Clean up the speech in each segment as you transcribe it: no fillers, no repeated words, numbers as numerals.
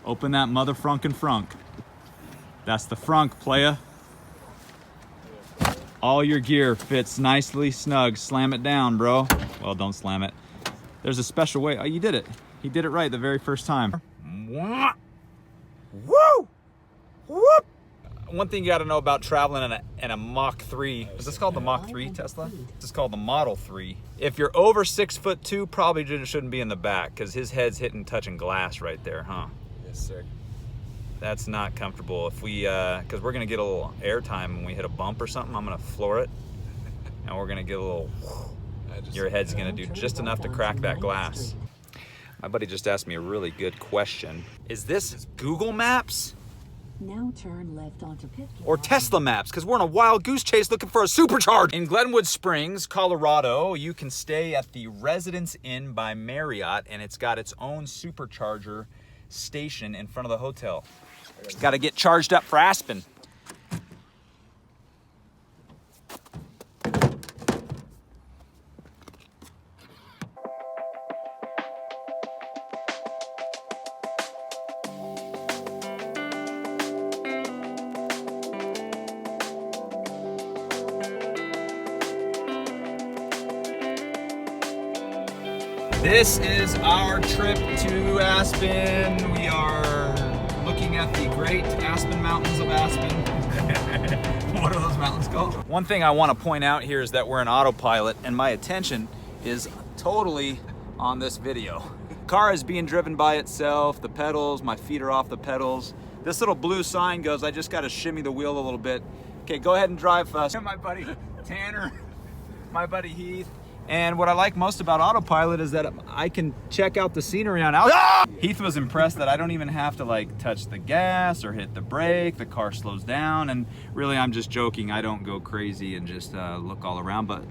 Open that mother frunkin' frunk. That's the frunk, playa. All your gear fits nicely snug. Slam it down, bro. Well, don't slam it. There's a special way. Oh, you did it. He did it right the very first time. Woo! Whoop! One thing you got to know about traveling in a Mach 3. Is this called the Mach 3 Tesla? This is called the Model 3. If you're over 6'2", probably shouldn't be in the back because his head's hitting touching glass right there, huh? Yes, sir. That's not comfortable. If we, because we're gonna get a little air time when we hit a bump or something. I'm gonna floor it, and we're gonna get a little. Your head's gonna do just enough to crack that glass. My buddy just asked me a really good question. Is this Google Maps? Now turn left onto Pitkin. Or Tesla Maps, because we're on a wild goose chase looking for a supercharger. In Glenwood Springs, Colorado, you can stay at the Residence Inn by Marriott, and it's got its own supercharger station in front of the hotel. Got to get charged up for Aspen. This is our trip to Aspen. We are looking at the great Aspen Mountains of Aspen. What are those mountains called? One thing I want to point out here is that we're in autopilot and my attention is totally on this video. Car is being driven by itself, the pedals, my feet are off the pedals. This little blue sign goes, I just got to shimmy the wheel a little bit. Okay, go ahead and drive fast. My buddy Tanner, my buddy Heath. And what I like most about autopilot is that I can check out the scenery on out. Ah! Heath was impressed that I don't even have to like touch the gas or hit the brake. The car slows down, and really I'm just joking. I don't go crazy and just look all around, but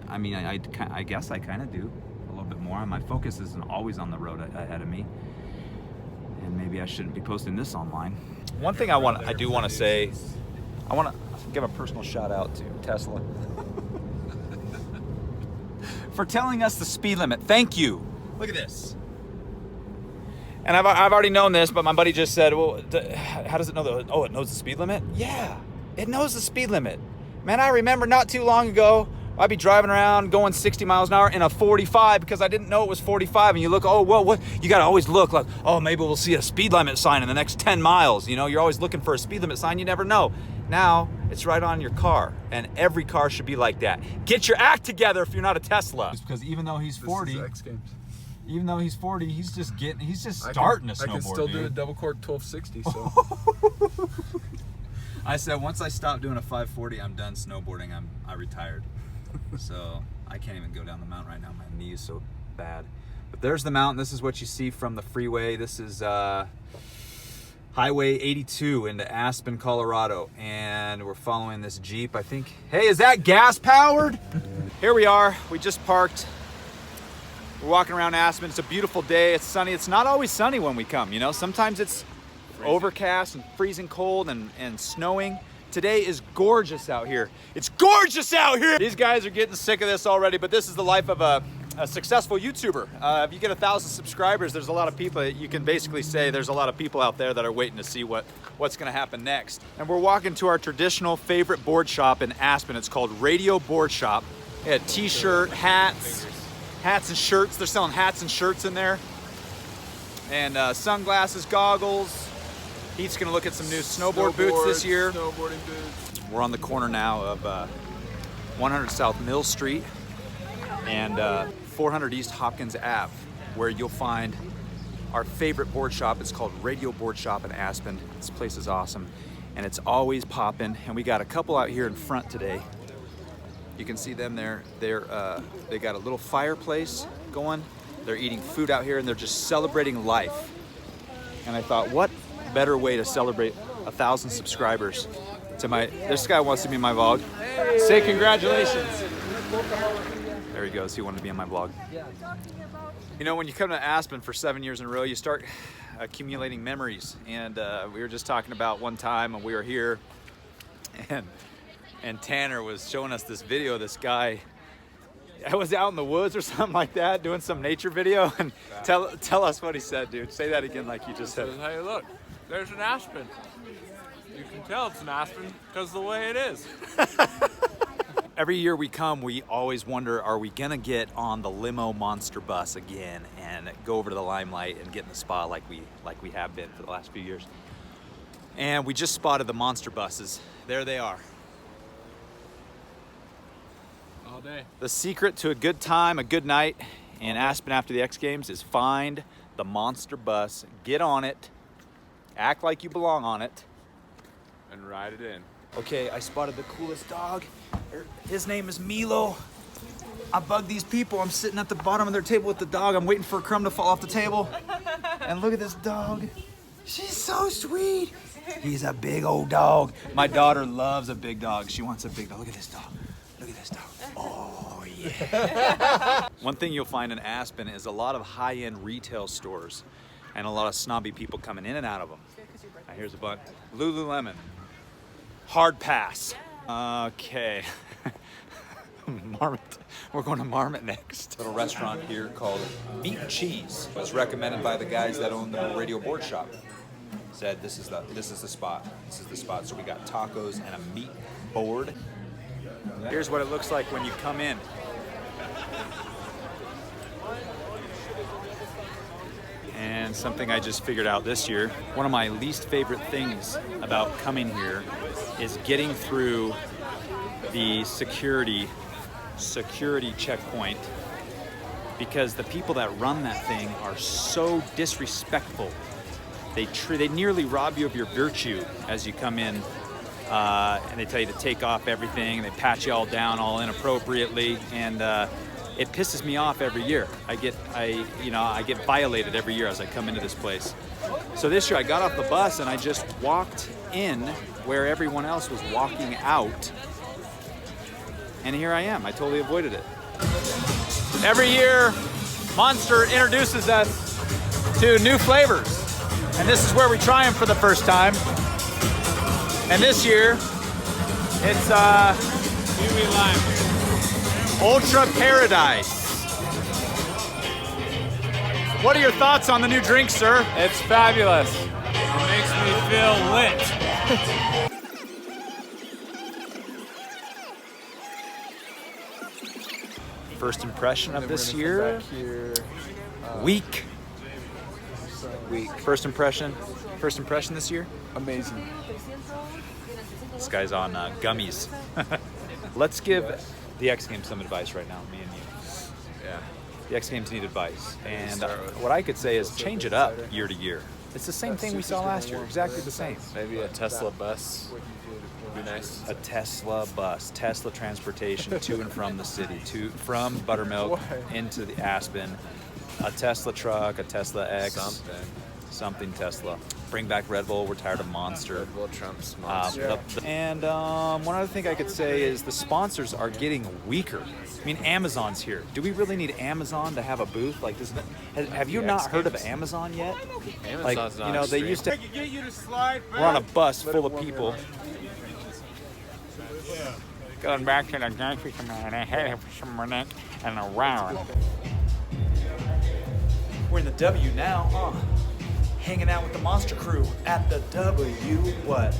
I mean, I guess I kind of do a little bit more. My focus isn't always on the road ahead of me, and maybe I shouldn't be posting this online. One thing I do want to say, I want to give a personal shout out to Tesla. For telling us the speed limit. Thank you. Look at this. And I've already known this, but my buddy just said, well, how does it know it knows the speed limit? Yeah, it knows the speed limit. Man, I remember not too long ago, I'd be driving around going 60 miles an hour in a 45 because I didn't know it was 45. And you look, oh, well, what? You got to always look like, oh, maybe we'll see a speed limit sign in the next 10 miles. You know, you're always looking for a speed limit sign. You never know. Now it's right on your car, and every car should be like that. Get your act together if you're not a Tesla. Because even though he's 40, even though he's 40, he's just starting a snowboard. I can still do a double cork 1260. So I said once I stop doing a 540, I'm done snowboarding. I retired. So I can't even go down the mountain right now. My knee is so bad. But there's the mountain. This is what you see from the freeway. This is Highway 82 into Aspen, Colorado, and we're following this Jeep, I think. Hey, is that gas powered? Here we are, we just parked. We're walking around Aspen. It's a beautiful day, it's sunny. It's not always sunny when we come, you know? Sometimes it's overcast and freezing cold and snowing. Today is gorgeous out here. It's gorgeous out here! These guys are getting sick of this already, but this is the life of a successful YouTuber. If you get 1,000 subscribers, there's a lot of people, you can basically say there's a lot of people out there that are waiting to see what's gonna happen next. And we're walking to our traditional favorite board shop in Aspen. It's called Radio Board Shop. They had t-shirt, hats and shirts. They're selling hats and shirts in there. And sunglasses, goggles. He's gonna look at some new snowboard boots this year. Snowboarding boots. We're on the corner now of 100 South Mill Street and 400 East Hopkins Ave, where you'll find our favorite board shop. It's called Radio Board Shop in Aspen. This place is awesome, and it's always popping. And we got a couple out here in front today. You can see them there. They got a little fireplace going. They're eating food out here, and they're just celebrating life. And I thought, what better way to celebrate 1,000 subscribers? This guy wants to be in my vlog. Say congratulations. There he goes, he wanted to be in my vlog. You know, when you come to Aspen for 7 years in a row, you start accumulating memories. And we were just talking about one time when we were here, and Tanner was showing us this video of this guy I was out in the woods or something like that, doing some nature video, and tell us what he said, dude. Say that again like you just said. Hey, look, there's an aspen. You can tell it's an aspen because of the way it is. Every year we come, we always wonder, are we gonna get on the limo monster bus again and go over to the Limelight and get in the spa like we have been for the last few years? And we just spotted the monster buses. There they are. All day. The secret to a good time, a good night in Aspen after the X Games is find the monster bus, get on it, act like you belong on it, And ride it in. Okay, I spotted the coolest dog. His name is Milo. I bug these people. I'm sitting at the bottom of their table with the dog. I'm waiting for a crumb to fall off the table. And look at this dog. She's so sweet. He's a big old dog. My daughter loves a big dog. She wants a big dog. Look at this dog. Look at this dog. Oh, yeah. One thing you'll find in Aspen is a lot of high-end retail stores and a lot of snobby people coming in and out of them. Here's a bunch. Lululemon. Hard pass. Okay. Marmot. We're going to Marmot next. Little restaurant here called Meat and Cheese. It was recommended by the guys that own the radio board shop. Said this is the spot. This is the spot. So we got tacos and a meat board. Here's what it looks like when you come in. And something I just figured out this year, one of my least favorite things about coming here is getting through the security checkpoint, because the people that run that thing are so disrespectful. They nearly rob you of your virtue as you come in, and they tell you to take off everything, and they pat you all down all inappropriately, and it pisses me off every year. I get violated every year as I come into this place. So this year I got off the bus and I just walked in where everyone else was walking out. And here I am. I totally avoided it. Every year, Monster introduces us to new flavors. And this is where we try them for the first time. And this year, it's Kiwi lime. Ultra Paradise. What are your thoughts on the new drink, sir? It's fabulous. It makes me feel lit. First impression of this year? Week. First impression this year? Amazing. This guy's on gummies. Let's give the X Games some advice right now, me and you. Yeah. The X Games need advice. And what I could say is change it up year to year. It's the same thing we saw last year, exactly the same. Maybe a Tesla bus would be nice. A Tesla bus, Tesla transportation to and from the city, from Buttermilk into the Aspen. A Tesla truck, a Tesla X. Something Tesla. Bring back Red Bull. We're tired of Monster. Red Bull trumps Monster. And one other thing I could say is the sponsors are getting weaker. I mean, Amazon's here. Do we really need Amazon to have a booth like this? Have you not heard of Amazon yet? Amazon's like, you know, they used to. We're on a bus full of people. Going back to the country, man. I had some minute and around. We're in the W now, hanging out with the Monster crew at the W. What?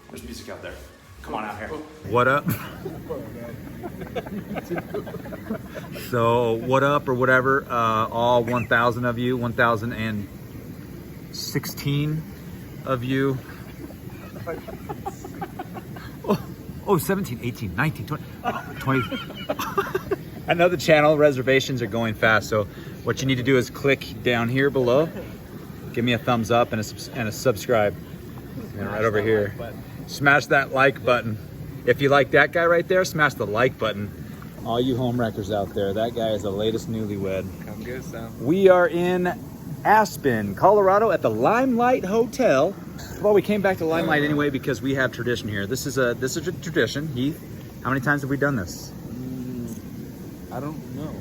There's music out there. Come on out here. What up? So, what up or whatever, all 1,000 of you, 1,016 of you. Oh, 17, 18, 19, 20, 20. I know the channel reservations are going fast, so what you need to do is click down here below. Give me a thumbs up and a subscribe. And right over here. Smash that like button. If you like that guy right there, smash the like button. All you home wreckers out there, that guy is the latest newlywed. Come get some. We are in Aspen, Colorado at the Limelight Hotel. Well, we came back to Limelight anyway because we have tradition here. This is a tradition. Heath, how many times have we done this? I don't know.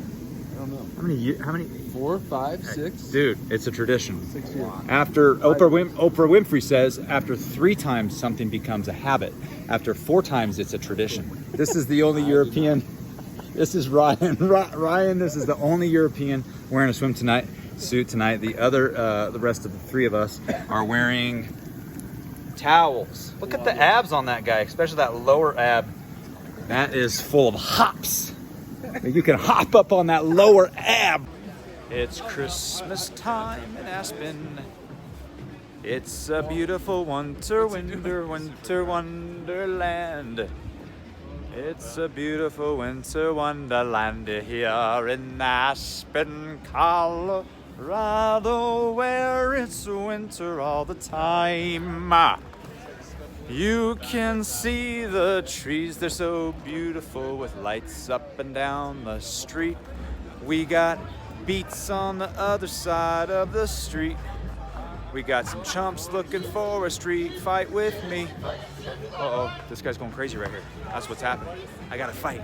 How many? 4, 5, 6. Dude, it's a tradition. 6 years. After Oprah Winfrey says, after 3 times something becomes a habit. After 4 times, it's a tradition. This is the only European. This is Ryan. Ryan, this is the only European wearing a swim suit tonight. The rest of the 3 of us are wearing towels. Look at the abs on that guy, especially that lower ab. That is full of hops. You can hop up on that lower ab. It's Christmas time in Aspen. It's a beautiful winter wonderland. It's a beautiful winter wonderland here in Aspen, Colorado, where it's winter all the time. You can see the trees, they're so beautiful with lights up and down the street. We got beats on the other side of the street. We got some chumps looking for a street fight with me. Uh-oh, this guy's going crazy right here. That's what's happening. I gotta fight.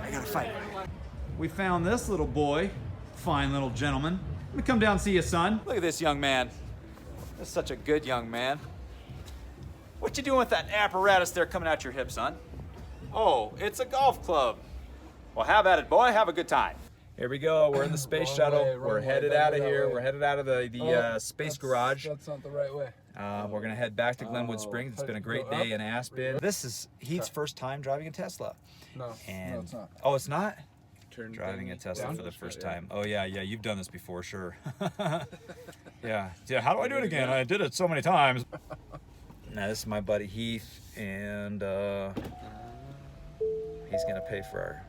We found this little boy, fine little gentleman. Let me come down and see you, son. Look at this young man. This is such a good young man. What you doing with that apparatus there coming out your hip, son? Oh, it's a golf club. Well, have at it, boy. Have a good time. Here we go. We're in the space shuttle. We're headed out of here. We're headed out of the space garage. That's not the right way. We're gonna head back to Glenwood Springs. It's been a great day in Aspen. This is Heath's first time driving a Tesla. No, And it's not. oh, it's not? Turn Driving a Tesla down. for the first time. Oh yeah, you've done this before, sure. Yeah. How do I do it again? I did it so many times. Now this is my buddy Heath, and he's gonna pay for our.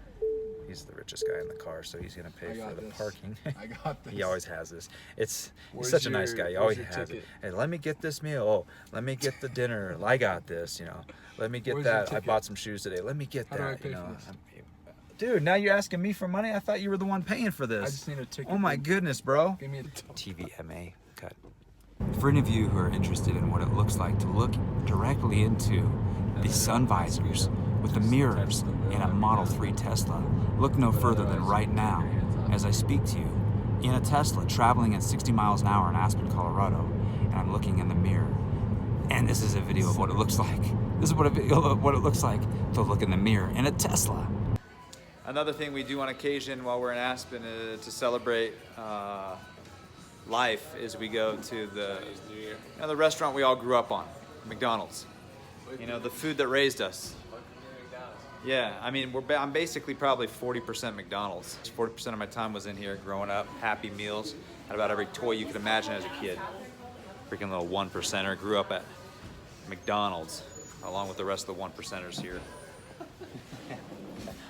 He's the richest guy in the car, so he's gonna pay for the parking. I got this. He always has this. He's Where's such a nice your- guy. He always where's your has it. ticket? Hey, let me get this meal. Oh, let me get the dinner. I got this. Let me get Where's your that. I ticket? bought some shoes today. Let me get How do I that. pay for this? Dude, now you're asking me for money. I thought you were the one paying for this. I just need a ticket. Oh my goodness, bro. Give me a TVMA cut. For any of you who are interested in what it looks like to look directly into the sun visors with the mirrors in a Model 3 Tesla, look no further than right now as I speak to you in a Tesla traveling at 60 miles an hour in Aspen, Colorado, and I'm looking in the mirror. And this is a video of what it looks like. This is what it looks like to look in the mirror in a Tesla. Another thing we do on occasion while we're in Aspen to celebrate life is we go to the restaurant we all grew up on, McDonald's. The food that raised us. Yeah, I mean, I'm basically probably 40% McDonald's. 40% of my time was in here growing up, Happy Meals, had about every toy you could imagine as a kid. Freaking little 1%er, grew up at McDonald's, along with the rest of the 1%ers here.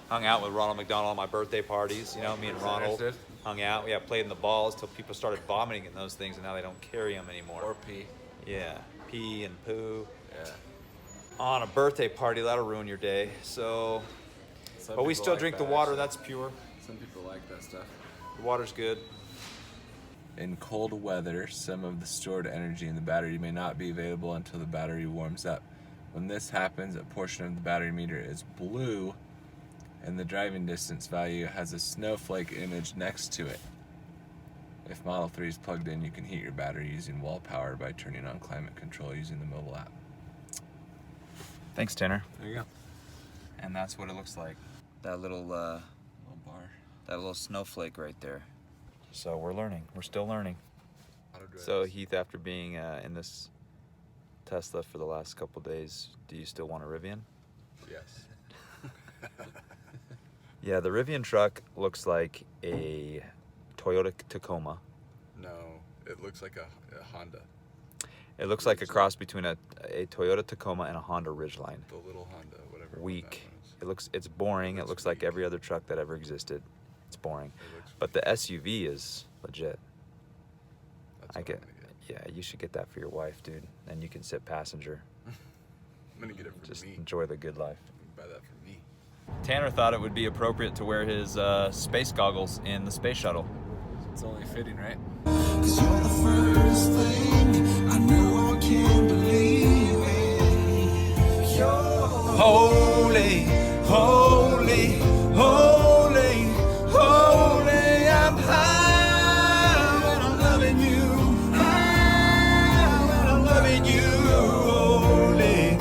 Hung out with Ronald McDonald on my birthday parties, me and Ronald hung out. Yeah, played in the balls till people started vomiting in those things, and now they don't carry them anymore. Or pee. Yeah, pee and poo. Yeah. On a birthday party, that'll ruin your day. So, but we still drink the water. That's pure. Some people like that stuff. The water's good. In cold weather, some of the stored energy in the battery may not be available until the battery warms up. When this happens, a portion of the battery meter is blue and the driving distance value has a snowflake image next to it. If Model 3 is plugged in, you can heat your battery using wall power by turning on climate control using the mobile app. Thanks, Tanner. There you go. And that's what it looks like. That little Little bar. that little snowflake right there. So we're learning. We're still learning. So Heath, after being in this Tesla for the last couple days, do you still want a Rivian? Yes. Yeah, the Rivian truck looks like a Toyota Tacoma. No, it looks like a Honda. It looks like a cross between a Toyota Tacoma and a Honda Ridgeline. The little Honda, whatever. Weak. It's boring. It looks like every other truck that ever existed. It's boring. But the SUV is legit. Yeah, you should get that for your wife, dude. And you can sit passenger. I'm gonna get it for Just me. enjoy the good life. Buy that for me. Tanner thought it would be appropriate to wear his space goggles in the space shuttle. It's only fitting, right? Cause you're the first thing I know I can't believe it. You're Holy, holy, holy, holy, I'm high when I'm loving you. High when I'm loving you. Holy.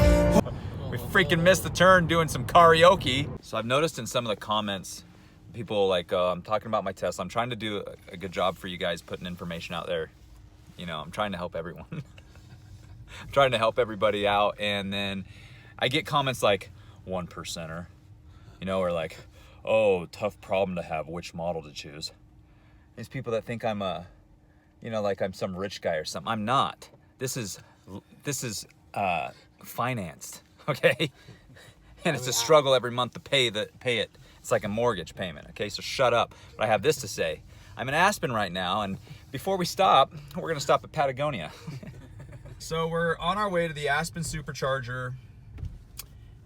We freaking missed the turn doing some karaoke. So I've noticed in some of the comments, people like, I'm talking about my Tesla. I'm trying to do a good job for you guys putting information out there. You know, I'm trying to help everyone. I'm trying to help everybody out. And then I get comments like, 1%er, you know, or like, oh, tough problem to have, which model to choose. These people that think I'm a, you know, like I'm some rich guy or something. I'm not. This is financed, okay? And it's a struggle every month to pay it. It's like a mortgage payment, okay? So shut up. But I have this to say. I'm in Aspen right now, and before we stop, we're gonna stop at Patagonia. So we're on our way to the Aspen Supercharger,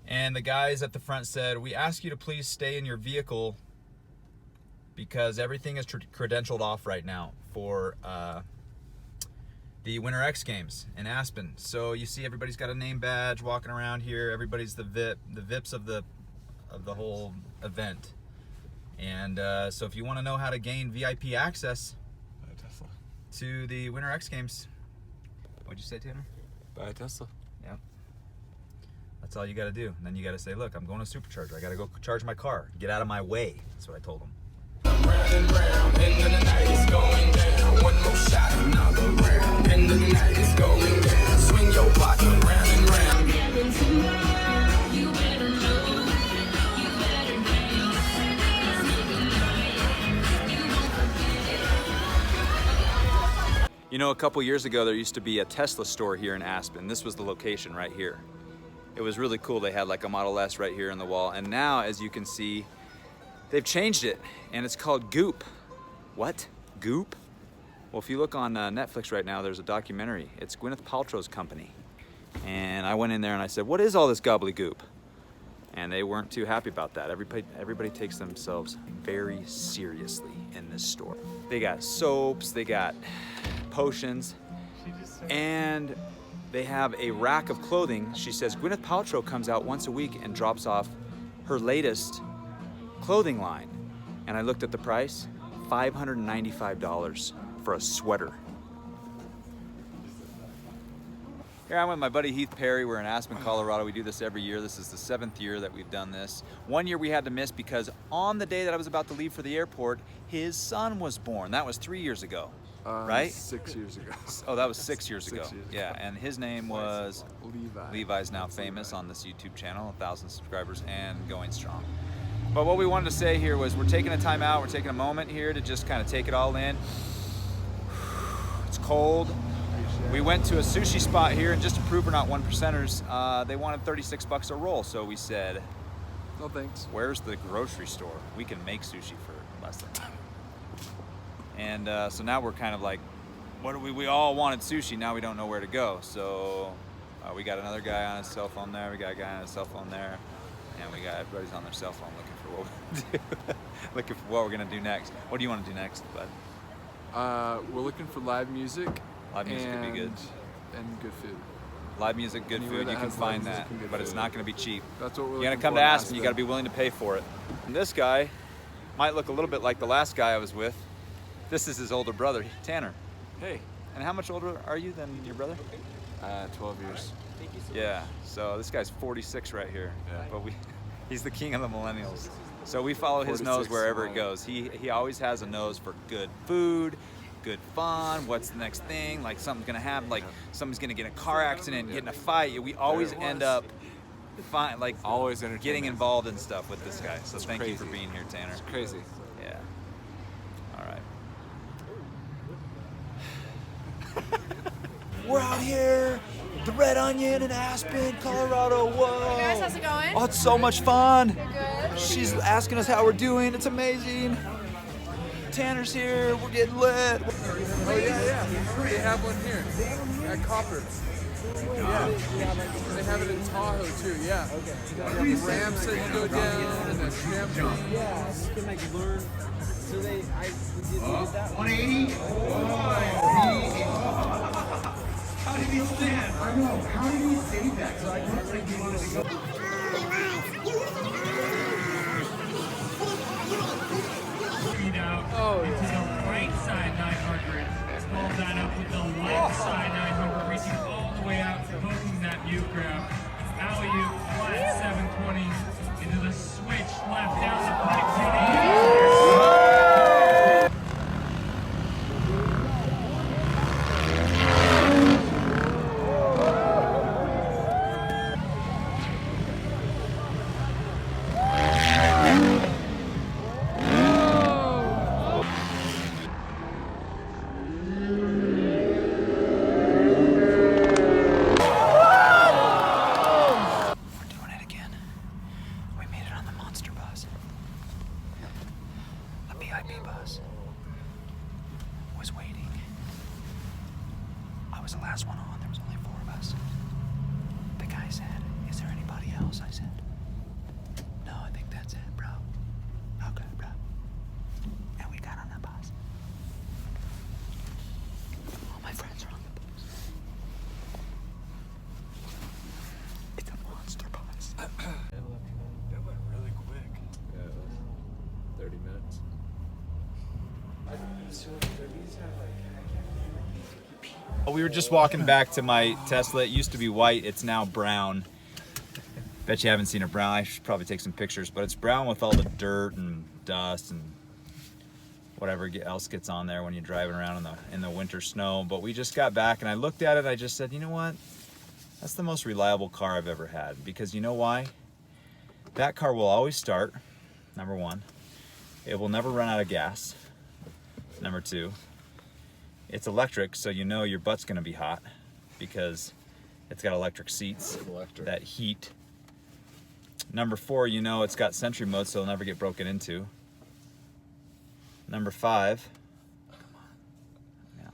and the guys at the front said, we ask you to please stay in your vehicle because everything is credentialed off right now for the Winter X Games in Aspen. So you see everybody's got a name badge walking around here. Everybody's the VIPs of the whole event. And so if you want to know how to gain VIP access Buy a Tesla. to the Winter X Games, what'd you say, Tanner? Buy a Tesla. Yeah. That's all you got to do. And then you got to say, look, I'm going to Supercharger. I got to go charge my car. Get out of my way. That's what I told them. round and round, end of the night is going down. One more shot, another round. End of the night is going down. Swing your body round and round. You know, a couple years ago, there used to be a Tesla store here in Aspen. This was the location right here. It was really cool. They had like a Model S right here in the wall. And now, as you can see, they've changed it and it's called Goop. What? Goop? Well, if you look on Netflix right now, there's a documentary. It's Gwyneth Paltrow's company. And I went in there and I said, what is all this gobbledygook? And they weren't too happy about that. Everybody takes themselves very seriously in this store. They got soaps, they got potions, and they have a rack of clothing. She says Gwyneth Paltrow comes out once a week and drops off her latest clothing line. And I looked at the price, $595 for a sweater. Here I'm with my buddy Heath Perry. We're in Aspen, Colorado. We do this every year. This is the 7th year that we've done this. One year we had to miss because on the day that I was about to leave for the airport, his son was born. That was 3 years ago, right? 6 years ago. Oh, that was 6 years ago. 6 years ago. Yeah, and his name was Levi. Levi's now famous on this YouTube channel, 1,000 subscribers and going strong. But what we wanted to say here was we're taking a time out. We're taking a moment here to just kind of take it all in. It's cold. We went to a sushi spot here, and just to prove we're not 1%ers, they wanted 36 bucks a roll. So we said, No thanks. where's the grocery store? We can make sushi for less than that. And so now we're kind of like, what do we all wanted sushi, now we don't know where to go. So we got another guy on his cell phone there, we got a guy on his cell phone there, and we got everybody's on their cell phone looking for what we're gonna do. Looking for what we're gonna do next. What do you want to do next, bud? We're looking for live music. Live music could be good. And good food. Live music, good Anywhere food, that you can has live find music that, and good but it's food. not gonna be cheap. That's what we're You're gonna looking come for to in Aspen, you gotta be willing to pay for it. And this guy might look a little bit like the last guy I was with. This is his older brother, Tanner. Hey. And how much older are you than your brother? 12 years. Yeah, so this guy's 46 right here. Yeah. But he's the king of the millennials. So we follow his nose 46 wherever it millennial. goes. He always has a nose for good food, good fun, what's the next thing, like something's gonna happen, like somebody's gonna get in a car accident, get in a fight. We always end up Always entertaining. getting involved in stuff with this guy. So It's thank you for crazy. being here, Tanner. It's crazy. Yeah. All right. We're out here, the Red Onion in Aspen, Colorado. Whoa. Hey guys, how's it going? Oh, it's so much fun. Good. She's asking us how we're doing. It's amazing. Tanner's here. We're getting lit. Oh yeah. They have one here at Copper. Yeah. They have it in Tahoe too. Yeah. Okay. You have ramps that you go down and a trampoline. Yeah, you can like learn. So we did that one. 180. How did he stand? I know. How did he save that? So I don't think he wanted to go. To the right side 900. Fold that up with the left side 900, reaching all the way out, poking that view grab. Alley-oop, flat 720 into the switch left down the pipe. The last one on, there was only 4 of us. The guy said, "Is there anybody else?" I said, "No, I think that's it, bro." Okay, bro. And we got on the bus. All my friends are on the bus. It's a monster bus. That went really quick. Yeah, it was 30 minutes. We were just walking back to my Tesla. It used to be white, it's now brown. Bet you haven't seen it brown. I should probably take some pictures, but it's brown with all the dirt and dust and whatever else gets on there when you're driving around in the winter snow. But we just got back and I looked at it, I just said, you know what? That's the most reliable car I've ever had. Because you know why? That car will always start, number one. It will never run out of gas, number 2. It's electric, so you know your butt's gonna be hot because it's got electric seats that heat. Number 4, you know it's got Sentry mode, so it'll never get broken into. Number 5, yeah.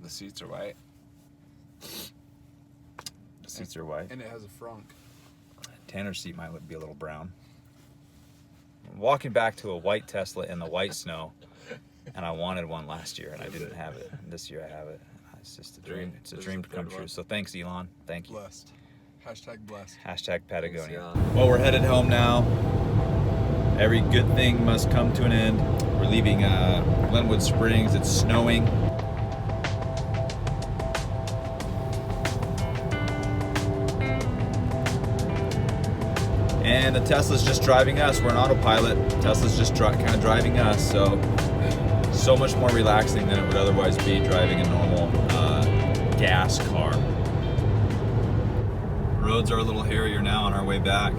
The seats are white. The seats are white. And it has a frunk. Tanner's seat might be a little brown. I'm walking back to a white Tesla in the white snow. And I wanted one last year, and I didn't have it. This year I have it. It's just a dream. It's a dream to come true. So thanks, Elon. Thank you. Blessed. Hashtag blessed. Hashtag Patagonia. Thanks, Well, we're headed home now. Every good thing must come to an end. We're leaving Glenwood Springs. It's snowing. And the Tesla's just driving us. We're on autopilot. Tesla's just kind of driving us. So much more relaxing than it would otherwise be driving a normal gas car. Roads are a little hairier now on our way back.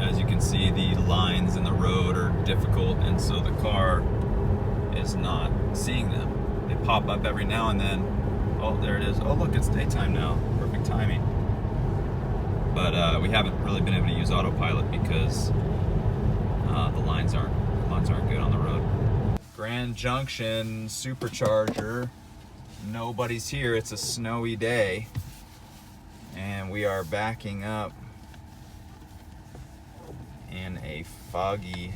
As you can see, the lines in the road are difficult, and so the car is not seeing them. They pop up every now and then. Oh, there it is. Oh, look, it's daytime now. Perfect timing. But we haven't really been able to use autopilot because the lines aren't good on the road. Grand Junction supercharger. Nobody's here. It's a snowy day, and we are backing up in a foggy,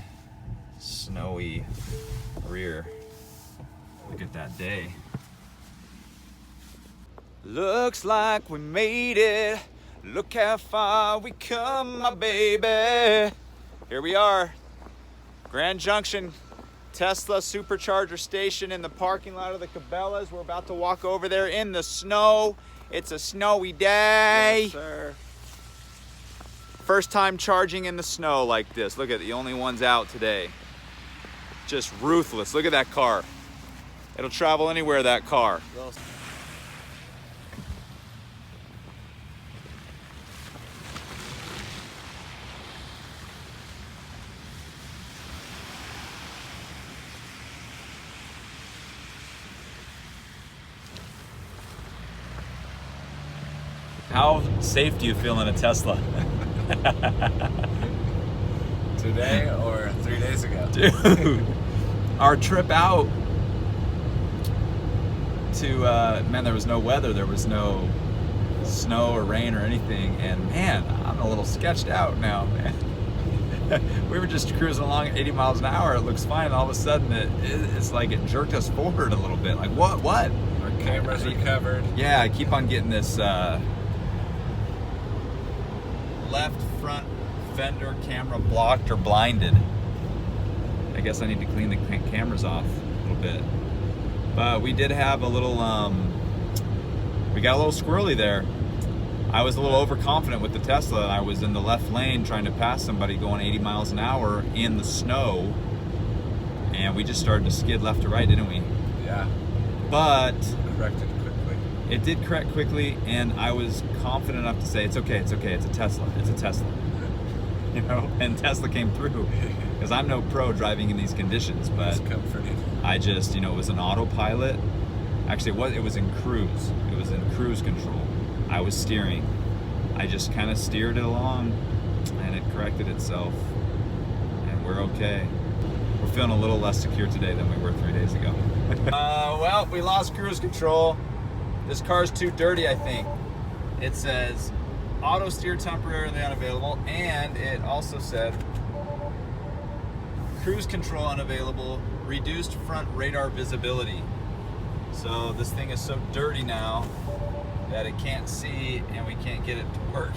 snowy rear. Look at that day. Looks like we made it. Look how far we come, my baby. Here we are, Grand Junction Tesla supercharger station in the parking lot of the Cabela's. We're about to walk over there in the snow. It's a snowy day. Yes, sir. First time charging in the snow like this. Look at the only ones out today. Just ruthless. Look at that car. It'll travel anywhere, that car. How safe do you feel in a Tesla? Today or 3 days ago? Dude, our trip out to, man, there was no weather, there was no snow or rain or anything, and man, I'm a little sketched out now, man. we were just cruising along at 80 miles an hour. It looks fine. All of a sudden, it's like it jerked us forward a little bit. Like, what? Our cameras are covered. Yeah, I keep on getting this left front fender camera blocked or blinded. I guess I need to clean the cameras off a little bit. But we did have a little, we got a little squirrely there. I was a little overconfident with the Tesla, and I was in the left lane trying to pass somebody going 80 miles an hour in the snow, and we just started to skid left to right, didn't we? Yeah. But Corrected quickly. it did correct quickly, and I was confident enough to say, it's okay, it's okay, it's a Tesla, it's a Tesla. You know, and Tesla came through, because I'm no pro driving in these conditions, but It's comforting. I just, you know, it was an autopilot. Actually, it was in cruise. It was in cruise control. I was steering. I just kind of steered it along, and it corrected itself, and we're okay. We're feeling a little less secure today than we were 3 days ago. Well, we lost cruise control. This car's too dirty, I think. It says auto steer temporarily unavailable, and it also said cruise control unavailable, reduced front radar visibility. So this thing is so dirty now that it can't see, and we can't get it to work.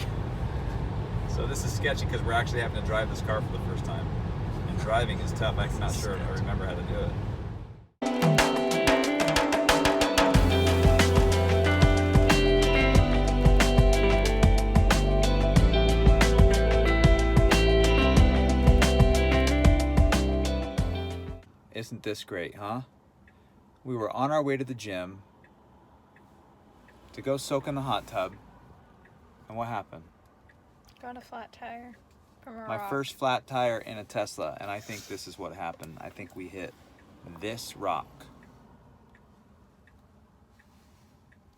So this is sketchy because we're actually having to drive this car for the first time. And driving is tough. I'm not sure if I remember how to do it. Isn't this great, huh? We were on our way to the gym to go soak in the hot tub, and what happened? Got a flat tire from a My rock. first flat tire in a Tesla, and I think this is what happened. I think we hit this rock.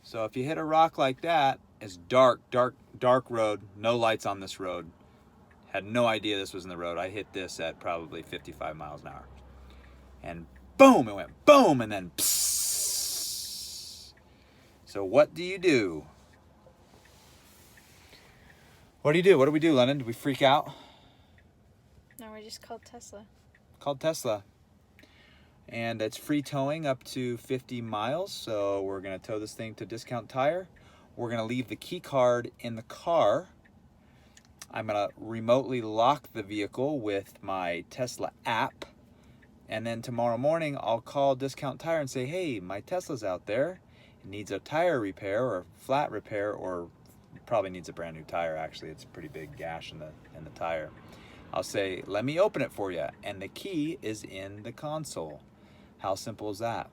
So if you hit a rock like that, it's dark road, no lights on this road. Had no idea this was in the road. I hit this at probably 55 miles an hour. And boom, it went boom, and then psss. So what do you do? What do you do? What do we do, Lennon? Do we freak out? No, we just called Tesla. Called Tesla. And it's free towing up to 50 miles. So we're going to tow this thing to Discount Tire. We're going to leave the key card in the car. I'm going to remotely lock the vehicle with my Tesla app. And then tomorrow morning, I'll call Discount Tire and say, hey, my Tesla's out there. It needs a tire repair or flat repair, or probably needs a brand new tire, actually. It's a pretty big gash in the tire. I'll say, let me open it for you. And the key is in the console. How simple is that?